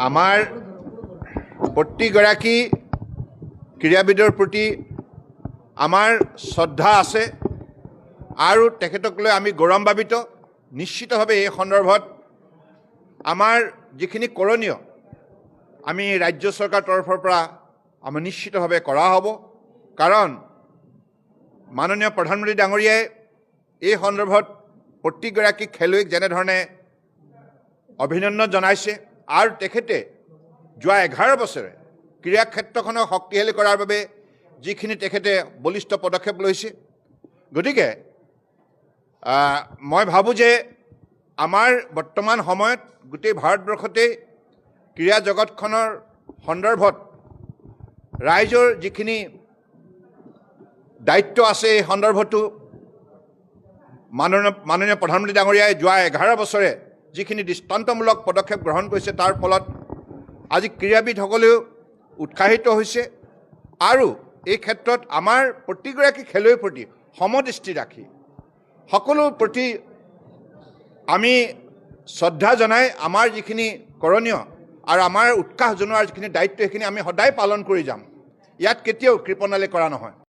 আমাৰ প্ৰতিগৰাকী ক্ৰীড়াবিদৰ প্ৰতি আমাৰ শ্ৰদ্ধা আছে আৰু তেখেতক লৈ আমি গৌৰৱান্বিত। নিশ্চিতভাৱে এই সন্দৰ্ভত আমাৰ যিখিনি কৰণীয় আমি ৰাজ্য চৰকাৰৰ তৰফৰ পৰা আমি নিশ্চিতভাৱে কৰা হ'ব। কাৰণ মাননীয় প্ৰধানমন্ত্ৰী ডাঙৰীয়াই এই সন্দৰ্ভত প্ৰতিগৰাকী খেলুৱৈক যেনেধৰণে অভিনন্দন জনাইছে আৰু তেখেতে যোৱা 11 বছৰে ক্ৰীড়া ক্ষেত্ৰখনক শক্তিশালী কৰাৰ বাবে যিখিনি তেখেতে বলিষ্ঠ পদক্ষেপ লৈছে, গতিকে মই ভাবোঁ যে আমাৰ বৰ্তমান সময়ত গোটেই ভাৰতবৰ্ষতেই ক্ৰীড়া জগতখনৰ সন্দৰ্ভত ৰাইজৰ যিখিনি দায়িত্ব আছে এই সন্দৰ্ভতো মাননীয় প্ৰধানমন্ত্ৰী ডাঙৰীয়াই যোৱা 11 বছৰে যিখিনি দৃষ্টান্তমূলক পদক্ষেপ গ্ৰহণ কৰিছে তাৰ ফলত আজি ক্ৰীড়াবিদসকলেও উৎসাহিত হৈছে আৰু এই ক্ষেত্ৰত আমাৰ প্ৰতিগৰাকী খেলুৱৈৰ প্ৰতি সমদৃষ্টি ৰাখি সকলোৰ প্ৰতি আমি শ্ৰদ্ধা জনাই আমাৰ যিখিনি কৰণীয় আৰু আমাৰ উৎসাহ জনোৱাৰ যিখিনি দায়িত্ব সেইখিনি আমি সদায় পালন কৰি যাম। ইয়াত কেতিয়াও কৃপণালি কৰা নহয়।